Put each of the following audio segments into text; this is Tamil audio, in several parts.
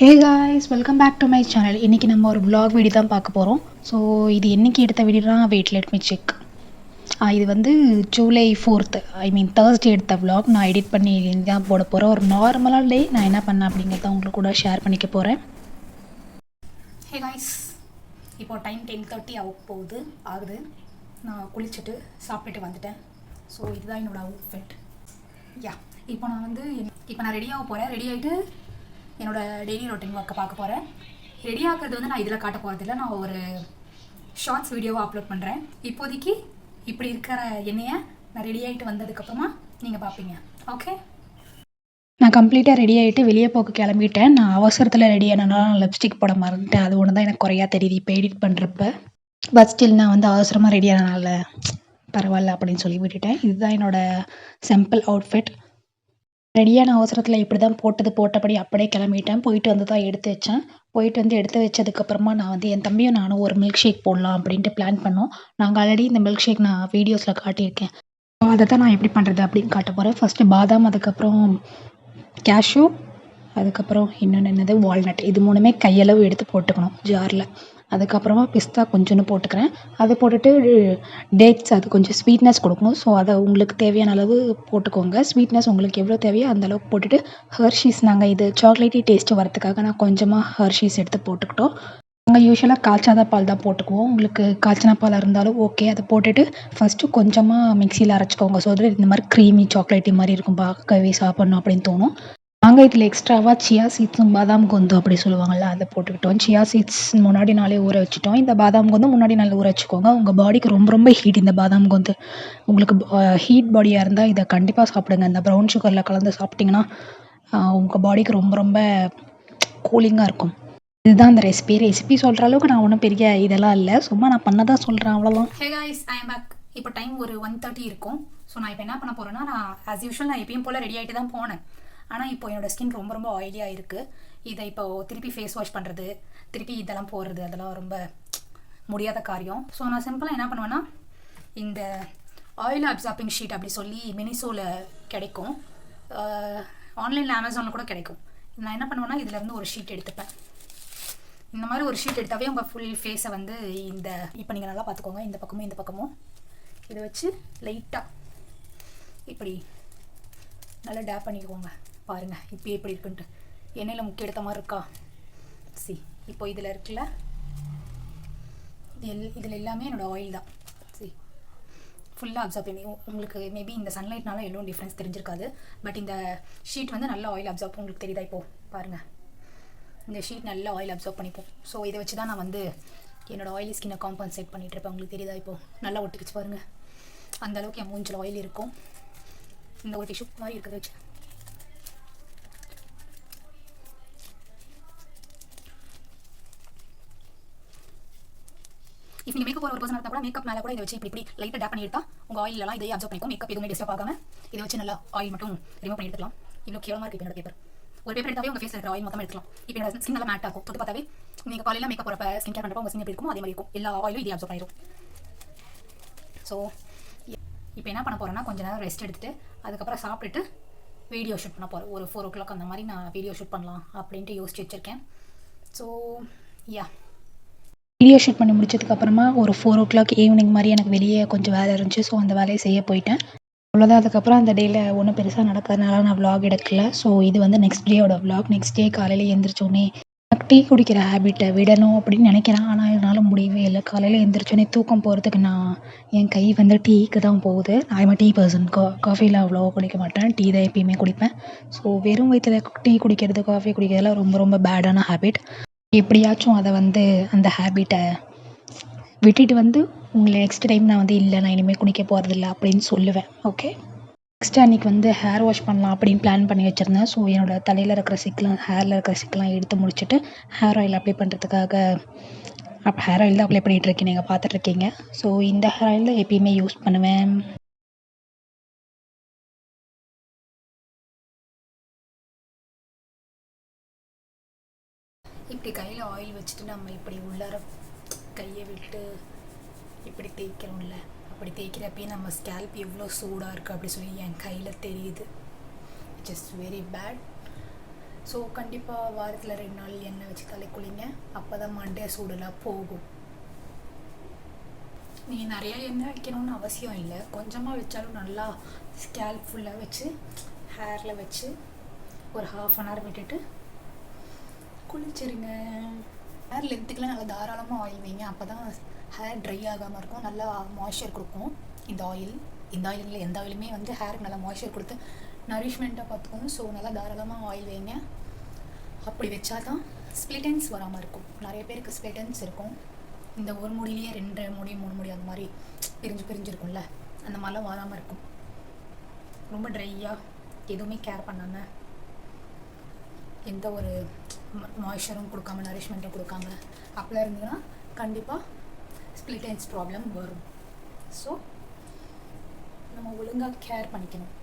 Hey guys, welcome back to my channel. இன்றைக்கி நம்ம ஒரு vlog வீடியோ தான் பார்க்க போகிறோம். ஸோ இது என்றைக்கு எடுத்த வீடியோனா வெயிட் லெட் மீ செக். இது வந்து ஜூலை 4th, தேர்ஸ்டே எடுத்த vlog. நான் எடிட் பண்ணி தான் போட போகிறேன். ஒரு நார்மலான டே நான் என்ன பண்ணேன் அப்படிங்கிறத உங்களுக்கு கூட ஷேர் பண்ணிக்க போகிறேன். ஹே காய்ஸ், இப்போது டைம் 10:30 ஆகுது. நான் குளிச்சுட்டு சாப்பிட்டுட்டு வந்துட்டேன். ஸோ இதுதான் என்னோடய அவுட்ஃபிட். இப்போ நான் ரெடியாக போகிறேன். ரெடி ஆகிட்டு என்னோடய டெய்லி ரொட்டீன் ஒர்க்கை பார்க்க போகிறேன். ரெடி ஆகிறது வந்து நான் இதில் காட்ட போகிறதில்ல. நான் ஒரு ஷார்ட்ஸ் வீடியோவை அப்லோட் பண்ணுறேன். இப்போதைக்கு இப்படி இருக்கிற என்னையை நான் ரெடி ஆகிட்டு வந்ததுக்கப்புறமா நீங்கள் பார்ப்பீங்க. ஓகே, நான் கம்ப்ளீட்டாக ரெடி ஆகிட்டு வெளியே போக கிளம்பிட்டேன். நான் அவசரத்தில் ரெடி ஆனனால நான் லிப்ஸ்டிக் போட மறந்துட்டேன். அது ஒன்று தான் எனக்கு குறையா தெரியுது இப்போ எடிட் பண்ணுறப்ப. பட் ஸ்டில் நான் வந்து அவசரமாக ரெடி ஆனனால பரவாயில்ல அப்படின்னு சொல்லி விட்டுட்டேன். இதுதான் என்னோடய சிம்பிள் அவுட்ஃபிட். ரெடியான அவசரத்தில் இப்படி தான் போட்டபடி அப்படியே கிளம்பிட்டேன். போயிட்டு வந்து தான் எடுத்து வச்சேன். எடுத்து வச்சதுக்கப்புறமா நான் வந்து என் தம்பியும் நானும் ஒரு மில்க் ஷேக் போடலாம் அப்படின்ட்டு பிளான் பண்ணோம். நாங்கள் ஆல்ரெடி இந்த மில்க் ஷேக் நான் வீடியோஸில் காட்டியிருக்கேன். அதை தான் நான் எப்படி பண்ணுறது அப்படின்னு காட்ட போகிறேன். ஃபஸ்ட்டு பாதாம், அதுக்கப்புறம் கேஷ்யூ, அதுக்கப்புறம் இன்னொன்று என்னது வால்நட். இது மூணுமே கையளவு எடுத்து போட்டுக்கணும் ஜாரில். அதுக்கப்புறமா பிஸ்தா கொஞ்சோன்னு போட்டுக்கிறேன். அதை போட்டுட்டு டேட்ஸ், அது கொஞ்சம் ஸ்வீட்னஸ் கொடுக்கணும். ஸோ அதை உங்களுக்கு தேவையான அளவு போட்டுக்கோங்க. ஸ்வீட்னஸ் உங்களுக்கு எவ்வளோ தேவையோ அந்தளவுக்கு போட்டுட்டு ஹெர்ஷீஸ், நாங்கள் இது சாக்லேட்டி டேஸ்ட்டு வரதுக்காக நான் கொஞ்சமாக ஹெர்ஷீஸ் எடுத்து போட்டுக்கிட்டோம். நாங்கள் யூஸ்வலாக காய்ச்சாத பால் தான் போட்டுக்குவோம். உங்களுக்கு காய்ச்சின பால் இருந்தாலும் ஓகே. அதை போட்டுட்டு ஃபஸ்ட்டு கொஞ்சமாக மிக்சியில் அரைச்சிக்கோங்க. ஸோ அதில் இந்த மாதிரி க்ரீமி சாக்லேட்டி மாதிரி இருக்கும், பார்க்கவே சாப்பிட்ணும் அப்படின்னு தோணும். நாங்கள் இதில் எக்ஸ்ட்ராவாக சியா சீட்ஸும் பாதாம் கொந்து அப்படி சொல்லுவாங்கள்ல, அதை போட்டுக்கிட்டோம். சியா சீட்ஸ் முன்னாடி நாளே ஊற வச்சுட்டோம். இந்த பாதாம் கொந்து முன்னாடி நாள் ஊற வச்சுக்கோங்க. உங்கள் பாடிக்கு ரொம்ப ரொம்ப ஹீட் இந்த பாதாம் கொந்து. உங்களுக்கு ஹீட் பாடியாக இருந்தால் இதை கண்டிப்பாக சாப்பிடுங்க. இந்த ப்ரௌன் சுகரில் கலந்து சாப்பிட்டிங்கன்னா உங்கள் பாடிக்கு ரொம்ப ரொம்ப கூலிங்காக இருக்கும். இதுதான் அந்த ரெசிபி சொல்கிற அளவுக்கு நான் ஒன்றும் பெரிய இதெல்லாம் இல்லை, சும்மா நான் பண்ணதான் சொல்கிறேன், அவ்வளோதான். Hey guys, I am back. இப்போ டைம் ஒரு 1:30 இருக்கும். ஸோ நான் இப்போ என்ன பண்ண போகிறேன்னா, நான் ஆஸ் யூஷுவல் நான் எப்பயும் போல் ரெடி ஆகிட்டு தான் போனேன். ஆனால் இப்போ என்னோடய ஸ்கின் ரொம்ப ரொம்ப ஆயிலியாக இருக்குது. இதை இப்போ திருப்பி ஃபேஸ் வாஷ் பண்ணுறது, திருப்பி இதெல்லாம் போடுறது, அதெல்லாம் ரொம்ப முடியாத காரியம். ஸோ நான் சிம்பிளாக என்ன பண்ணுவேன்னா, இந்த ஆயில் அப்சார்பிங் ஷீட் அப்படி சொல்லி மினிசோவில் கிடைக்கும், ஆன்லைனில் அமேசானில் கூட கிடைக்கும். நான் என்ன பண்ணுவேன்னா, இதில் இருந்து ஒரு ஷீட் எடுத்துப்பேன். இந்த மாதிரி ஒரு ஷீட் எடுத்தாவே உங்கள் ஃபுல் ஃபேஸை வந்து இந்த இப்போ நீங்கள் நல்லா பார்த்துக்கோங்க, இந்த பக்கமும் இதை வச்சு லைட்டாக இப்படி நல்லா டேப் பண்ணிக்கோங்க. பாருங்கள் இப்போ எப்படி இருக்குன்ட்டு. எண்ணெயில் முக்கிய எடுத்த மாதிரி இருக்கா? இப்போ இதில் இருக்குல்ல, இதில் எல்லாமே என்னோடய ஆயில் தான். ஃபுல்லாக அப்சார்ப் பண்ணி உங்களுக்கு மேபி இந்த சன்லைட்னால எல்லோரும் டிஃப்ரென்ஸ் தெரிஞ்சிருக்காது. பட் இந்த ஷீட் வந்து நல்லா ஆயில் அப்சார்ப், உங்களுக்கு தெரியுதா? இப்போது பாருங்கள், இந்த ஷீட் நல்லா ஆயில் அப்சார்ப் பண்ணிப்போம். ஸோ இதை வச்சு தான் நான் வந்து என்னோடய ஆயிலி ஸ்கின்னை காம்பன்சேட் பண்ணிகிட்ருப்பேன். உங்களுக்கு தெரியுதா? இப்போது நல்லா ஒட்டிக்கிச்சு பாருங்கள். அந்தளவுக்கு என் மூஞ்சில் ஆயில் இருக்கும். இந்த ஒரு டிஷ்யூ மாதிரி இருக்கிறத வச்சு இப்போ நீங்கள் மேக்கப் போகிற ஒரு பர்சன் இருந்தால் கூட மேக்கப் மேலே கூட இதை வச்சு இப்படி லைட்டாக டேப் பண்ணி எடுத்தால் உங்கள் ஆயிலெலாம் இதையே அப்சர்வ் பண்ணிக்கும். மேக்கப் எதுவுமே டிஸ்டர்ப் ஆகாமல் இதை வச்சு நல்லா ஆயில் மட்டும் ரிமூவ் பண்ணி எடுத்துக்கலாம். இவ்வளோ கேவலமாக இருக்குது என்னோட பேப்பர். ஒரு பேப்பர் எடுத்தாவே உங்கள் ஃபேஸ் இருக்கிற ஆயில் மொத்தமாக எடுத்துக்கலாம். இப்போ என்னோட ஸ்கின் நல்லா மேட் ஆகும். தொட்டு பார்த்தாவே நீங்கள் காலையில் மேக்கப் போகிறப்ப ஸ்கின் கேர் பண்ணுறப்ப உங்கள் ஸ்கின் எப்படி இருக்குமோ அதே மாதிரி இருக்கும். எல்லா ஆயிலும் இதே அப்சர்வ் பண்ணிடும். ஸோ இப்போ என்ன பண்ண போகிறேன்னா, கொஞ்சம் நேரம் ரெஸ்ட் எடுத்துகிட்டு அதுக்கப்புறம் சாப்பிட்டுட்டு வீடியோ ஷூட் பண்ண போகிறேன். ஒரு 4 o'clock அந்த மாதிரி நான் வீடியோ ஷூட் பண்ணலாம் அப்படின்ட்டு யோசிச்சு வச்சுருக்கேன். ஸோ வீடியோ ஷூட் பண்ணி முடிச்சதுக்கப்புறமா ஒரு 4 o'clock ஈவினிங் மாதிரி எனக்கு வெளியே கொஞ்சம் வேலை இருந்துச்சு. ஸோ அந்த வேலையை செய்ய போயிட்டேன். அவ்வளோதான். அதுக்கப்புறம் அந்த டேயில் ஒன்றும் பெருசாக நடக்கிறதுனால நான் vlog எடுக்கல. ஸோ இது வந்து நெக்ஸ்ட் டேயோட vlog. நெக்ஸ்ட் டே காலையில் எழுந்திரிச்சோடனே எனக்கு டீ குடிக்கிற ஹேபிட்டை விடணும் அப்படின்னு நினைக்கிறேன். ஆனால் என்னால் முடியவே இல்லை. காலையில் எழுந்திரிச்சோடனே தூக்கம் போகிறதுக்கு என் கை வந்து டீக்கு தான் போகுது. நான் டீ பர்சன். காஃபியில் அவ்வளோ குடிக்க மாட்டேன். டீ தான் எப்பயுமே குடிப்பேன். ஸோ வெறும் வயிற்றில் டீ குடிக்கிறது, காஃபி குடிக்கிறதுலாம் ரொம்ப ரொம்ப பேடான ஹேபிட். எப்படியாச்சும் அதை வந்து அந்த ஹேபிட்டை விட்டுட்டு வந்து உங்களை நெக்ஸ்ட் டைம் நான் வந்து இல்லை, நான் இனிமேல் குடிக்க போகிறதில்ல அப்படின்னு சொல்லுவேன். ஓகே, நெக்ஸ்ட்டு அன்றைக்கி வந்து ஹேர் வாஷ் பண்ணலாம் அப்படின்னு பிளான் பண்ணி வச்சுருந்தேன். ஸோ என்னோடய தலையில் இருக்கிற சிக்கெலாம், ஹேரில் இருக்கிற சிக்கெலாம் எடுத்து முடிச்சுட்டு ஹேர் ஆயில் அப்ளை பண்ணுறதுக்காக ஹேர் ஆயில் தான் அப்ளை பண்ணிகிட்ருக்கேன். நீங்கள் பார்த்துட்ருக்கீங்க. ஸோ இந்த ஹேர் ஆயில் தான் எப்பயுமே யூஸ் பண்ணுவேன். இப்படி கையில் ஆயில் வச்சுட்டு நம்ம இப்படி உள்ளார கையை விட்டு இப்படி தேய்க்கிறோம்ல, அப்படி தேய்க்கிறப்பயே நம்ம ஸ்கேல்ப் எவ்வளோ சூடாக இருக்குது அப்படி சொல்லி என் கையில் தெரியுது. It's very bad. ஸோ கண்டிப்பாக வாரத்தில் 2 நாள் எண்ணெய் வச்சு தலை குளிங்க. அப்போ தான் மண்டே சூடெல்லாம் போகும். நீங்கள் நிறையா எண்ணெய் வைக்கணும்னு அவசியம் இல்லை, கொஞ்சமாக வச்சாலும் நல்லா ஸ்கேல்ப் ஃபுல்லாக வச்சு ஹேரில் வச்சு ஒரு 1/2 hour விட்டுட்டு குளிச்சிருங்க. ஹேர் லென்த்துக்கெலாம் நல்லா தாராளமாக ஆயில் வைங்க. அப்போ தான் ஹேர் ட்ரை ஆகாமல் இருக்கும், நல்லா மாய்ஸ்சர் கொடுக்கும். இந்த ஆயிலில் எந்த ஆயிலுமே வந்து ஹேருக்கு நல்லா மாய்ஸ்சர் கொடுத்து நரிஷ்மெண்ட்டாக பார்த்துக்கணும். ஸோ நல்லா தாராளமாக ஆயில் வைங்க. அப்படி வச்சா தான் ஸ்ப்ளிட்டன்ஸ் வராமல் இருக்கும். நிறைய பேருக்கு ஸ்ப்ளிட்டன்ஸ் இருக்கும், இந்த ஒரு முடியிலேயே 2 முடி 3 முடி அந்த மாதிரி பிரிஞ்சிருக்கும்ல, அந்த மாதிரிலாம் வராமல் இருக்கும். ரொம்ப ட்ரையாக எதுவுமே கேர் பண்ணாமல் எந்த ஒரு மாய்ஸ்சரும் கொடுக்காம நரிஷ்மெண்ட்டும் கொடுக்காம அப்படிலாம் இருந்ததுன்னா கண்டிப்பாக ஸ்ப்ளிட்டன்ஸ் ப்ராப்ளம் வரும். ஸோ நம்ம ஒழுங்காக கேர் பண்ணிக்கணும்.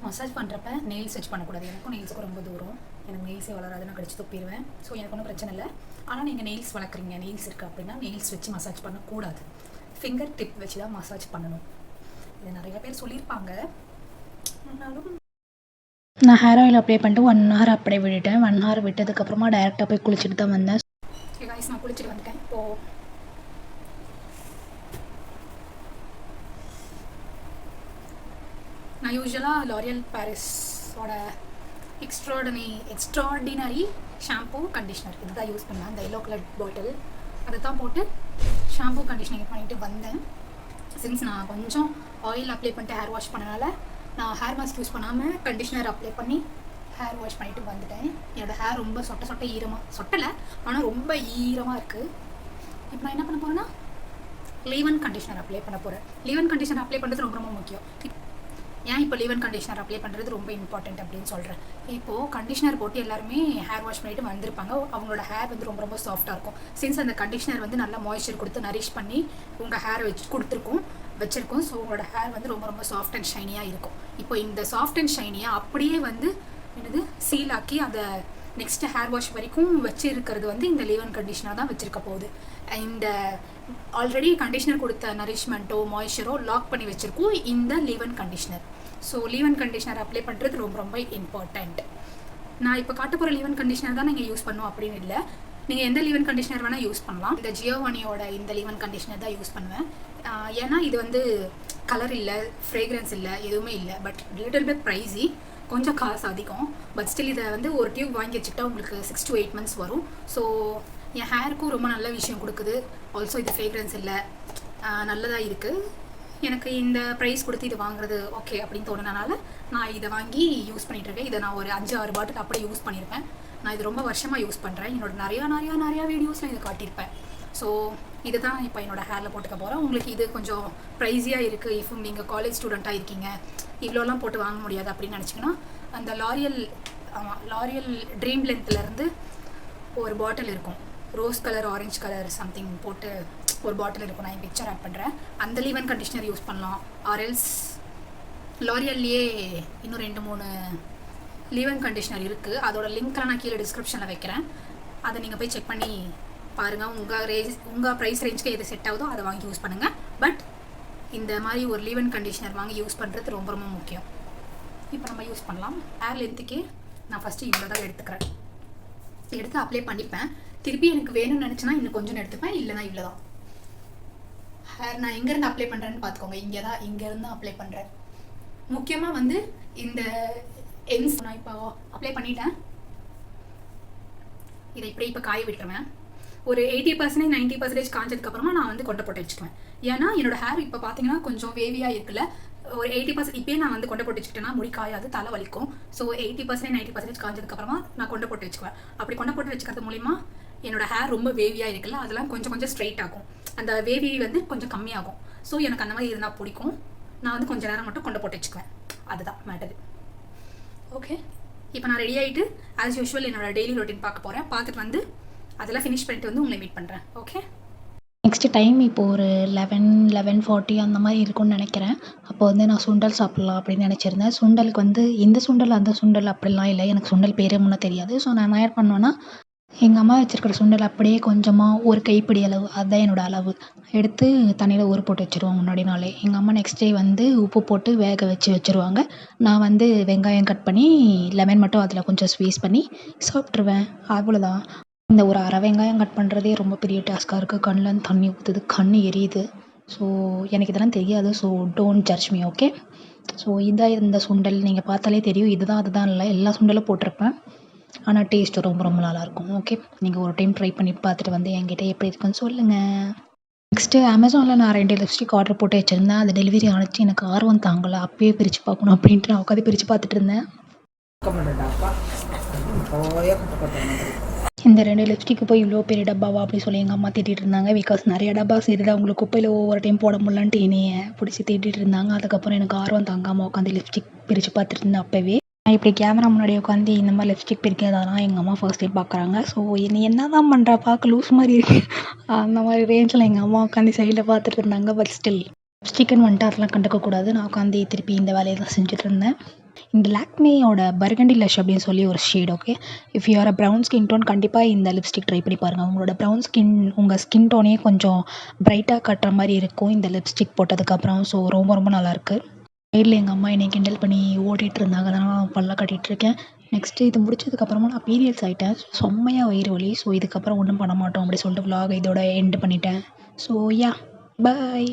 மசாஜ் பண்ணுறப்ப நெயில்ஸ் வச்சு பண்ணக்கூடாது. எனக்கும் நெயில்ஸுக்கும் ரொம்ப தூரம், எனக்கு நெயில்ஸே வளராது, நான் கடிச்சு துப்பிடுவேன். ஸோ எனக்கு ஒன்றும் பிரச்சனை இல்லை. ஆனால் நீங்கள் நெயில்ஸ் வளர்க்குறீங்க, நெயில்ஸ் இருக்குது அப்படின்னா நெயில்ஸ் வச்சு மசாஜ் பண்ணக்கூடாது, ஃபிங்கர் டிப் வச்சு தான் மசாஜ் பண்ணணும். இது நிறைய பேர் சொல்லியிருப்பாங்க. ஆனாலும் நான் ஹேர் ஆயில் அப்ளை பண்ணிட்டு 1 hour அப்படியே விட்டுட்டேன். 1 hour விட்டதுக்கப்புறமா டைரெக்டாக போய் குளிச்சுட்டு தான் வந்தேன். கைஸ், நான் குளிச்சுட்டு வந்துட்டேன். இப்போது நான் யூஸ்வலாக லாரியல் பாரிஸோட எக்ஸ்ட்ராடினரி ஷாம்பூ கண்டிஷ்னர் இது தான் யூஸ் பண்ணேன். இந்த எல்லோ கலர் பாட்டில் அதை தான் போட்டு ஷாம்பூ கண்டிஷ்னிங் பண்ணிட்டு வந்தேன். சின்ஸ் நான் கொஞ்சம் ஆயில் அப்ளை பண்ணிட்டு ஹேர் வாஷ் பண்ணனால நான் ஹேர் மாஸ்க் யூஸ் பண்ணாமல் கண்டிஷ்னர் அப்ளை பண்ணி ஹேர் வாஷ் பண்ணிட்டு வந்துட்டேன். என்னோடய ஹேர் ரொம்ப சொட்ட சொட்டலை, ஆனால் ரொம்ப ஈரமாக இருக்குது. இப்போ நான் என்ன பண்ண போகிறேன்னா லீவன் கண்டிஷ்னர் அப்ளை பண்ண போகிறேன். லீவன் கண்டிஷ்னர் அப்ளை பண்ணுறது ரொம்ப ரொம்ப முக்கியம். ஏன் இப்போ லீவன் கண்டிஷ்னர் அப்ளை பண்ணுறது ரொம்ப இம்பார்ட்டண்ட் அப்படின்னு சொல்கிறேன். இப்போது கண்டிஷ்னர் போட்டு எல்லாருமே ஹேர் வாஷ் பண்ணிட்டு வந்திருப்பாங்க. அவங்களோட ஹேர் வந்து ரொம்ப ரொம்ப சாஃப்டாக இருக்கும். சின்ஸ் அந்த கண்டிஷ்னர் வந்து நல்லா மாய்ஸ்சர் கொடுத்து நரிஷ் பண்ணி உங்கள் ஹேரை வச்சுருக்கோம். ஸோ உங்களோட ஹேர் வந்து ரொம்ப ரொம்ப சாஃப்ட் அண்ட் ஷைனியாக இருக்கும். இப்போ இந்த சாஃப்ட் அண்ட் ஷைனியாக அப்படியே வந்து சீல் ஆக்கி அதை நெக்ஸ்ட் ஹேர் வாஷ் வரைக்கும் வச்சுருக்கிறது வந்து இந்த லீவன் கண்டிஷ்னர் தான் வச்சுருக்க போகுது. இந்த ஆல்ரெடி கண்டிஷ்னர் கொடுத்த நரிஷ்மெண்ட்டோ மாய்ஸ்சரோ லாக் பண்ணி வச்சுருக்கோம் இந்த லீவன் கண்டிஷ்னர். ஸோ லீவன் கண்டிஷ்னர் அப்ளை பண்ணுறது ரொம்ப ரொம்ப இம்பார்ட்டண்ட். நான் இப்போ காட்ட போகிற லீவன் கண்டிஷ்னர் தான் நீங்கள் யூஸ் பண்ணணும் அப்படின்னு இல்லை, நீங்கள் எந்த லீவன் கண்டிஷ்னர் வேணால் யூஸ் பண்ணலாம். இந்த ஜியோவானியோட இந்த லீவன் கண்டிஷ்னர் தான் யூஸ் பண்ணுவேன். ஏன்னா இது வந்து கலர் இல்லை, ஃப்ரேக்ரன்ஸ் இல்லை, எதுவுமே இல்லை. பட் லிட்டில் பிட் ப்ரைஸி, கொஞ்சம் காசு அதிகம். பட் ஸ்டில் இதை வந்து ஒரு டியூப் வாங்கி வச்சுக்கிட்டா உங்களுக்கு 6 to 8 months வரும். ஸோ என் ஹேருக்கும் ரொம்ப நல்ல விஷயம் கொடுக்குது. ஆல்சோ இது ஃப்ரேக்ரன்ஸ் இல்லை, நல்லதாக இருக்குது. எனக்கு இந்த ப்ரைஸ் கொடுத்து இது வாங்குறது ஓகே அப்படின்னு தோணுனால நான் இதை வாங்கி யூஸ் பண்ணிகிட்ருக்கேன். இதை நான் ஒரு 5-6 பாட்டில் அப்படியே யூஸ் பண்ணியிருப்பேன். நான் இது ரொம்ப வருஷமாக யூஸ் பண்ணுறேன். என்னோட நிறையா வீடியோஸில் இதை காட்டியிருப்பேன். ஸோ இது தான் இப்போ என்னோடய ஹேரில் போட்டுக்க போகிறேன். உங்களுக்கு இது கொஞ்சம் ப்ரைஸியாக இருக்குது, இப்போ நீங்கள் காலேஜ் ஸ்டூடெண்ட்டாக இருக்கீங்க, இவ்வளோலாம் போட்டு வாங்க முடியாது அப்படின்னு நினச்சிங்கன்னா அந்த லாரியல் ட்ரீம் லென்த்லேருந்து ஒரு பாட்டில் இருக்கும், rose colour orange colour something போட்டு ஒரு பாட்டில் இருக்கும். நான் பிக்சர் ஆட் பண்ணுறேன். அந்த லீவன் கண்டிஷ்னர் யூஸ் பண்ணலாம். ஆர்எல்ஸ் லாரியல்லையே இன்னும் 2-3 லீவன் கண்டிஷ்னர் இருக்குது. அதோட லிங்க்லாம் நான் கீழே டிஸ்கிரிப்ஷனில் வைக்கிறேன். அதை நீங்கள் போய் செக் பண்ணி பாருங்கள். உங்கள் ப்ரைஸ் ரேஞ்சுக்கு எது செட் ஆகுதோ அதை வாங்கி யூஸ் பண்ணுங்கள். பட் இந்த மாதிரி ஒரு லீவன் கண்டிஷ்னர் வாங்கி யூஸ் பண்ணுறது ரொம்ப ரொம்ப முக்கியம். இப்போ நம்ம யூஸ் பண்ணலாம். ஹேர் லென்த்துக்கே நான் ஃபஸ்ட்டு இவ்வளோ தான் எடுத்து அப்ளை பண்ணிப்பேன். திருப்பி எனக்கு வேணும்னு நினச்சேன்னா இன்னும் கொஞ்சம் எடுத்துப்பேன், இல்லைனா இவ்வளோ தான். ஹேர் நான் எங்கேருந்து அப்ளை பண்ணுறேன்னு பார்த்துக்கோங்க. இங்கேருந்து அப்ளை பண்ணுறேன். முக்கியமாக வந்து இந்த எண்ட்ஸ் நான் இப்போ அப்ளை பண்ணிட்டேன். இதை இப்போ காய விட்டுருவேன். ஒரு 80% 90% காஞ்சதுக்கப்புறமா நான் வந்து கொண்டை போட்டு வச்சுக்குவேன். ஏன்னா என்னோட ஹேர் இப்போ பார்த்தீங்கன்னா கொஞ்சம் வேவியாக இருக்குல்ல, ஒரு 80% இப்போயே நான் வந்து கொண்டை போட்டு வச்சுக்கிட்டேன்னா முடி காயாது, தலை வலிக்கும். ஸோ 80% 90% காஞ்சதுக்கப்புறமா நான் கொண்டை போட்டு வச்சுக்குவேன். அப்படி கொண்டை போட்டு வச்சுக்கிறது மூலிமா என்னோட ஹேர் ரொம்ப வேவியாக இருக்குல்ல, அதெல்லாம் கொஞ்சம் ஸ்ட்ரைட் ஆகும். அந்த வேவி வந்து கொஞ்சம் கம்மியாகும். ஸோ எனக்கு அந்த மாதிரி இருந்தால் பிடிக்கும். நான் வந்து கொஞ்சம் நேரம் மட்டும் கொண்டை போட்டு வச்சுக்குவேன். அதுதான் மேட்டரு. ஓகே, இப்போ நான் ரெடி ஆகிட்டு ஆஸ் யூஷுவல் என்னோட டெய்லி ரொட்டீன் பார்க்க போகிறேன். பார்த்துட்டு வந்து அதெல்லாம் ஃபினிஷ் பண்ணிட்டு வந்து உங்களை மீட் பண்ணுறேன். ஓகே, நெக்ஸ்ட்டு டைம் இப்போ ஒரு 11-11:40 அந்த மாதிரி இருக்கும்னு நினைக்கிறேன். அப்போ வந்து நான் சுண்டல் சாப்பிட்லாம் அப்படின்னு நினச்சிருந்தேன். சுண்டலுக்கு வந்து இந்த சுண்டல் அந்த சுண்டல் அப்படிலாம் இல்லை, எனக்கு சுண்டல் பேரே முன்னே தெரியாது. ஸோ நான் என்ன பண்ணுவேன்னா எங்கள் அம்மா வச்சுருக்கிற சுண்டல் அப்படியே கொஞ்சமாக ஒரு கைப்பிடி அளவு அதுதான் என்னோடய அளவு எடுத்து தண்ணியில் ஊற போட்டு வச்சுருவோம் முன்னாடி நாளே. எங்கள் அம்மா நெக்ஸ்ட் டே வந்து உப்பு போட்டு வேக வச்சு வச்சுருவாங்க. நான் வந்து வெங்காயம் கட் பண்ணி லெமன் மட்டும் அதில் கொஞ்சம் ஸ்க்வீஸ் பண்ணி சாப்பிட்ருவேன். அவ்வளோதான். இந்த ஒரு அரை வெங்காயம் கட் பண்ணுறதே ரொம்ப பெரிய டாஸ்க்காக இருக்குது. கண்லேருந்து தண்ணி ஊற்றுது, கண் எரியுது. ஸோ எனக்கு இதெல்லாம் தெரியாது. So don't judge me, okay? So இதான் இந்த சுண்டல். நீங்கள் பார்த்தாலே தெரியும் இதுதான் அதுதான் இல்லை, எல்லா சுண்டலும் போட்டிருப்பேன். ஆனால் டேஸ்ட்டு ரொம்ப ரொம்ப நல்லாயிருக்கும். ஓகே, நீங்கள் ஒரு டைம் ட்ரை பண்ணி பார்த்துட்டு வந்து என்கிட்ட எப்படி இருக்குன்னு சொல்லுங்கள். நெக்ஸ்ட்டு அமேசானில் நான் 2 லிப்ஸ்டிக் ஆர்டர் போட்டு வச்சுருந்தேன். அது டெலிவரி ஆனுச்சு. எனக்கு ஆர்வம் தாங்கலை. அப்பயே பிரித்து பார்க்கணும் அப்படின்ட்டு நான் உட்காந்து பிரித்து பார்த்துட்டு இருந்தேன். இந்த 2 லிப்ஸ்டிக்கு போய் இவ்வளோ பெரிய டப்பாவா அப்படி சொல்லி எங்கள் அம்மா திட்டிகிட்டு இருந்தாங்க. பிகாஸ் நிறைய டப்பா சேருது, அவங்களுக்கு குப்பையில் ஒவ்வொரு டைம் போட முடியலன்ட்டு என்னைய பிடிச்சி திட்டிகிட்டு இருந்தாங்க. அதுக்கப்புறம் எனக்கு ஆர்வம் தாங்காமல் உட்காந்து லிப்ஸ்டிக் பிரித்து பார்த்துட்டு இருந்தேன். அப்போவே நான் இப்படி கேமரா முன்னாடி உட்காந்து இந்த மாதிரி லிப்ஸ்டிக் பிரிக்கிறதெல்லாம் எங்கள் அம்மா ஃபர்ஸ்ட் டைம் பார்க்குறாங்க. ஸோ நீ என்ன தான் பண்ணுற, பார்க்க லூஸ் மாதிரி இருக்கு அந்த மாதிரி ரேஞ்சில் எங்கள் அம்மா உட்காந்து சைடில் பார்த்துட்டு இருந்தாங்க. பட் ஸ்டில் லிப்ஸ்டிக்குன்னு வந்துட்டு அதெல்லாம் கண்டுக்கக்கூடாது. நான் உட்காந்து திருப்பி இந்த வேலையை தான் செஞ்சுட்டு இருந்தேன். இந்த லாக்மேயோட பர்கண்டி லஷ் அப்படின்னு சொல்லி ஒரு shade. Okay, if you are a brown skin tone கண்டிப்பாக இந்த லிப்ஸ்டிக் ட்ரை பண்ணி பாருங்கள். உங்களோட ப்ரௌன் ஸ்கின் உங்கள் ஸ்கின் டோனே கொஞ்சம் பிரைட்டாக கட்டுற மாதிரி இருக்கும் இந்த லிப்ஸ்டிக் போட்டதுக்கப்புறம். ஸோ ரொம்ப ரொம்ப நல்லாயிருக்கு. சைடில் எங்கள் அம்மா என்னை கிண்டல் பண்ணி ஓட்டிகிட்டு இருந்தாங்க. அதனால் நான் பல்ல கட்டிகிட்ருக்கேன். நெக்ஸ்ட்டு இது முடிச்சதுக்கப்புறமா நான் பீரியட்ஸ் ஆகிட்டேன். செம்மையாக வயிறு வலி. ஸோ இதுக்கப்புறம் ஒன்றும் பண்ண மாட்டோம் அப்படி சொல்லிட்டு vlog இதோட எண்ட் பண்ணிட்டேன். ஸோ யா, பாய்.